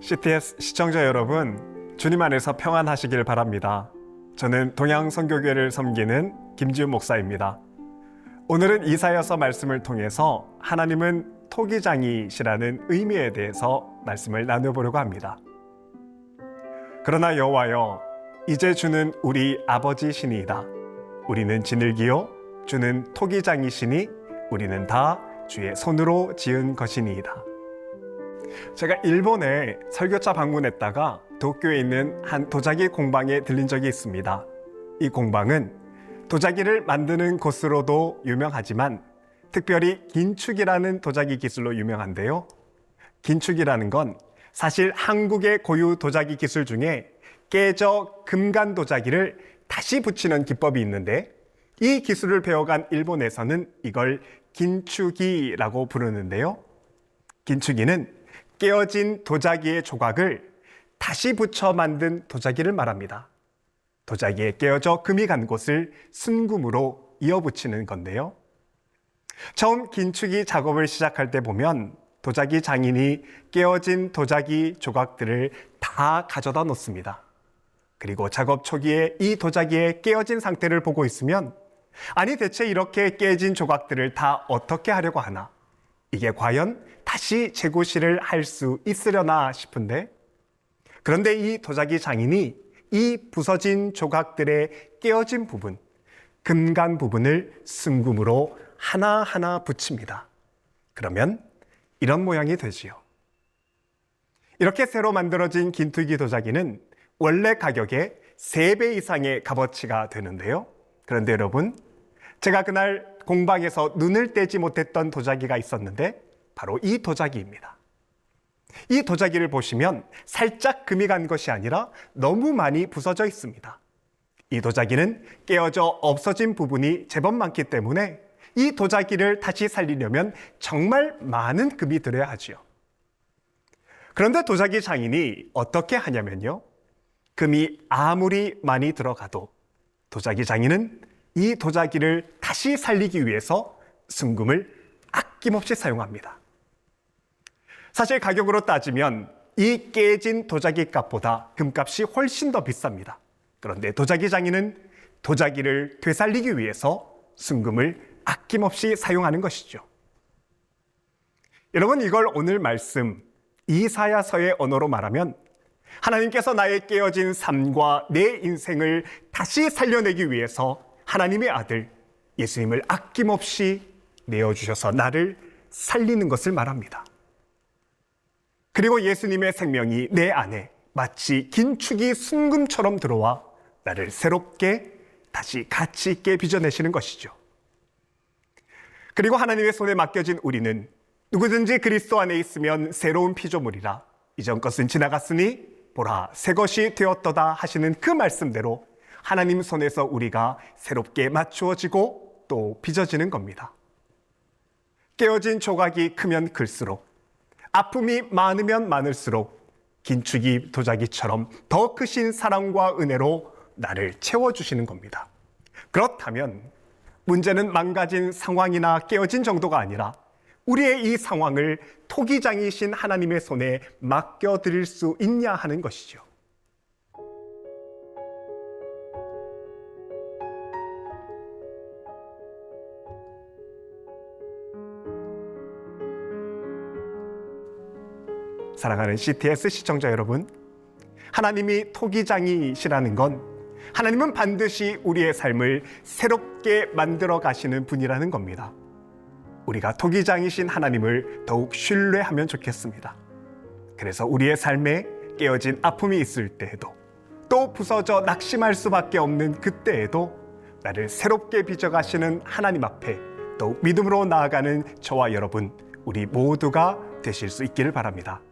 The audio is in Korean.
CTS 시청자 여러분, 주님 안에서 평안하시길 바랍니다. 저는 동양선교교회를 섬기는 김지훈 목사입니다. 오늘은 이사야서 말씀을 통해서 하나님은 토기장이시라는 의미에 대해서 말씀을 나눠보려고 합니다. 그러나 여호와여, 이제 주는 우리 아버지시니이다. 우리는 지늘기요 주는 토기장이시니 우리는 다 주의 손으로 지은 것이니이다. 제가 일본에 설교차 방문했다가 도쿄에 있는 한 도자기 공방에 들린 적이 있습니다. 이 공방은 도자기를 만드는 곳으로도 유명하지만 특별히 긴축이라는 도자기 기술로 유명한데요. 긴축이라는 건 사실 한국의 고유 도자기 기술 중에 깨져 금간 도자기를 다시 붙이는 기법이 있는데, 이 기술을 배워간 일본에서는 이걸 긴축이라고 부르는데요. 긴축이는 깨어진 도자기의 조각을 다시 붙여 만든 도자기를 말합니다. 도자기에 깨어져 금이 간 곳을 순금으로 이어붙이는 건데요. 처음 긴축이 작업을 시작할 때 보면 도자기 장인이 깨어진 도자기 조각들을 다 가져다 놓습니다. 그리고 작업 초기에 이 도자기의 깨어진 상태를 보고 있으면, 아니 대체 이렇게 깨진 조각들을 다 어떻게 하려고 하나? 이게 과연 다시 재고시를 할 수 있으려나 싶은데, 그런데 이 도자기 장인이 이 부서진 조각들의 깨어진 부분, 금간 부분을 순금으로 하나하나 붙입니다. 그러면 이런 모양이 되지요. 이렇게 새로 만들어진 긴투기 도자기는 원래 가격의 3배 이상의 값어치가 되는데요. 그런데 여러분, 제가 그날 공방에서 눈을 떼지 못했던 도자기가 있었는데 바로 이 도자기입니다. 이 도자기를 보시면 살짝 금이 간 것이 아니라 너무 많이 부서져 있습니다. 이 도자기는 깨어져 없어진 부분이 제법 많기 때문에 이 도자기를 다시 살리려면 정말 많은 금이 들어야 하지요. 그런데 도자기 장인이 어떻게 하냐면요, 금이 아무리 많이 들어가도 도자기 장인은 이 도자기를 다시 살리기 위해서 순금을 아낌없이 사용합니다. 사실 가격으로 따지면 이 깨진 도자기 값보다 금값이 훨씬 더 비쌉니다. 그런데 도자기 장인은 도자기를 되살리기 위해서 순금을 아낌없이 사용하는 것이죠. 여러분, 이걸 오늘 말씀 이사야서의 언어로 말하면 하나님께서 나의 깨어진 삶과 내 인생을 다시 살려내기 위해서 하나님의 아들 예수님을 아낌없이 내어주셔서 나를 살리는 것을 말합니다. 그리고 예수님의 생명이 내 안에 마치 긴축이 순금처럼 들어와 나를 새롭게 다시 가치 있게 빚어내시는 것이죠. 그리고 하나님의 손에 맡겨진 우리는 누구든지 그리스도 안에 있으면 새로운 피조물이라, 이전 것은 지나갔으니 보라 새 것이 되었도다 하시는 그 말씀대로 하나님 손에서 우리가 새롭게 맞추어지고 또 빚어지는 겁니다. 깨어진 조각이 크면 클수록, 아픔이 많으면 많을수록 긴축이 도자기처럼 더 크신 사랑과 은혜로 나를 채워주시는 겁니다. 그렇다면 문제는 망가진 상황이나 깨어진 정도가 아니라 우리의 이 상황을 토기장이신 하나님의 손에 맡겨드릴 수 있냐 하는 것이죠. 사랑하는 CTS 시청자 여러분, 하나님이 토기장이시라는 건 하나님은 반드시 우리의 삶을 새롭게 만들어 가시는 분이라는 겁니다. 우리가 토기장이신 하나님을 더욱 신뢰하면 좋겠습니다. 그래서 우리의 삶에 깨어진 아픔이 있을 때에도, 또 부서져 낙심할 수밖에 없는 그때에도 나를 새롭게 빚어가시는 하나님 앞에 더욱 믿음으로 나아가는 저와 여러분, 우리 모두가 되실 수 있기를 바랍니다.